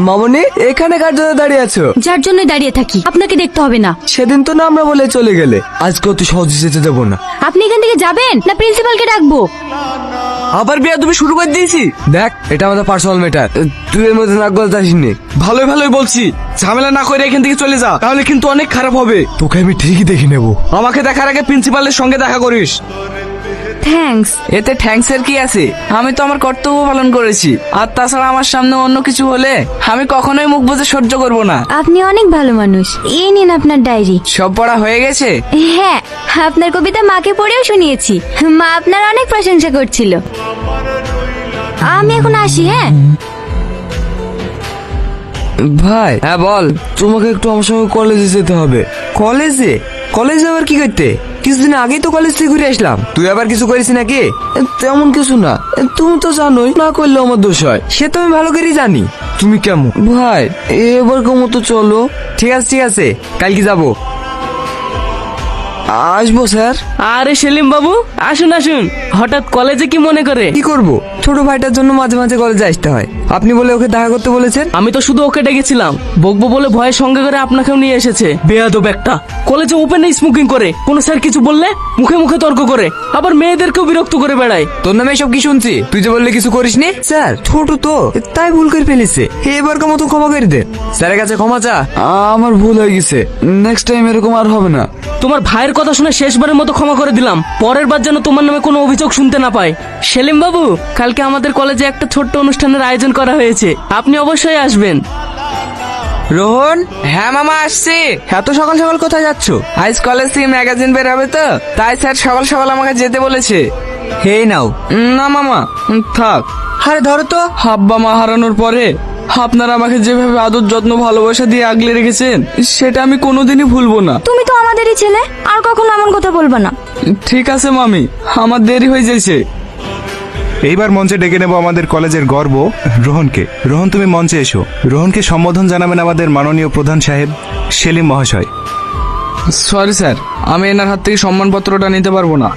মামনি, এখানে কার জন্য দাঁড়িয়ে আছো? যার জন্য দাঁড়িয়ে থাকি, আপনাকে দেখতে হবে না। সেদিন তো না আমরা বলে চলে গেলে, আজকে তো সহজে যেতে দেবো না। আপনি এখান থেকে যাবেন না প্রিন্সিপালকে ডাকবো? আবার বিয়া তুমি শুরু করে দিয়েছি। দেখ, এটা আমাদের পার্সোনাল ম্যাটার, তুই এর মধ্যে নাক গলাতে আসিনি। ভালোই ভালোই বলছি, ঝামেলা না করে এখান থেকে চলে যা, তাহলে কিন্তু অনেক খারাপ হবে। তোকে আমি ঠিকই দেখে নেবো। আমাকে দেখার আগে প্রিন্সিপালের সঙ্গে দেখা করিস। থ্যাঙ্কস। এতে থ্যাঙ্কসের কি আছে? আমি তো আমার কর্তব্য পালন করেছি। আর তাছাড়া আমার সামনে অন্য কিছু হলে আমি কখনোই মুখ বুজে সহ্য করব না। আপনি অনেক ভালো মানুষ। এই নিন আপনার ডায়েরি। সব পড়া হয়ে গেছে? হ্যাঁ, আপনার কবিতা মাকে পড়েও শুনিয়েছি। মা আপনার অনেক প্রশংসা করছিল। আমি এখন আসি। হ্যাঁ ভাই, হ্যাঁ বল। তোমাকে একটু আমার সঙ্গে কলেজে যেতে হবে। কলেজে? কলেজে আবার কি করতে? কিছুদিন আগেই তো কলেজ থেকে ঘুরে আসলাম। তুই আবার কিছু করিস নাকি? তেমন কিছু না, তুমি তো জানোই, না করলে আমার দোষ হয়। সে তো আমি ভালো করেই জানি। তুমি কেমন ভাই, এবার মতো চলো। ঠিক আছে ঠিক আছে, কালকে যাবো। আসবো স্যার। আরে সেলিম বাবু, আসুন আসুন। হঠাৎ কলেজে কি মনে করে? কি করব, ছোট ভাইটার জন্য মাঝে মাঝে কলেজে আসতে হয়। আপনি বলে ওকে দেখা করতে বলেছেন। আমি তো শুধু ওকে ডেকেছিলাম, বকবো বলে ভয়ের সঙ্গে করে আপনাকেও নিয়ে এসেছে। বেয়াদব একটা। কলেজে ওপেন স্মোকিং করে, কোন স্যার কিছু বললে মুখে মুখে তর্ক করে, আবার মেয়েদেরকেও বিরক্ত করে বেড়ায়। তোর নামে সব কি শুনছি? তুই যে বললে কিছু করিসনি। স্যার ছোট তো, তাই ভুল করে ফেলেছে। এবারকার মতো ক্ষমা করে দেন। স্যারের কাছে ক্ষমা চা। আমার ভুল হয়ে গেছে, নেক্সট টাইম এরকম আর হবে না। তোমার ভাইয়ের কথা শুনে শেষবারের মতো ক্ষমা করে দিলাম। পরের বার যেন তোমার নামে কোনো অভিযোগ শুনতে না পাই। সেলিম বাবু, কালকে আমাদের কলেজে একটা ছোট্ট অনুষ্ঠানের আয়োজন করা হয়েছে, আপনি অবশ্যই আসবেন। রোহন। হ্যাঁ মামা, আসছি। এত সকাল সকাল কোথায় যাচ্ছ? আজ কলেজ থেকে ম্যাগাজিন বের হবে তো, তাই স্যার সকাল সকাল আমাকে যেতে বলেছে। এই নাও। না মামা, থাক। আরে ধরো তো। হাব্বা মা হারানোর পরে আপনারা আমাকে যেভাবে আদর যত্ন ভালোবাসা দিয়ে আগলে রেখেছেন, সেটা আমি কোনোদিনই ভুলবো না। তুমি তো আমাদেরই ছেলে, আর কখনো এমন কথা বলবা না। ঠিক আছে মামি, আমার দেরি হয়ে যাচ্ছে। এইবার মঞ্চে ডেকে নেব আমাদের কলেজের গর্ব রোহনকে। রোহন, তুমি মঞ্চে এসো। রোহনকে সম্বোধন জানাবেন আমাদের মাননীয় প্রধান সাহেব সেলিম মহাশয়। সরি স্যার, আমি এনার হাত থেকে সম্মানপত্রটা নিতে পারবো না।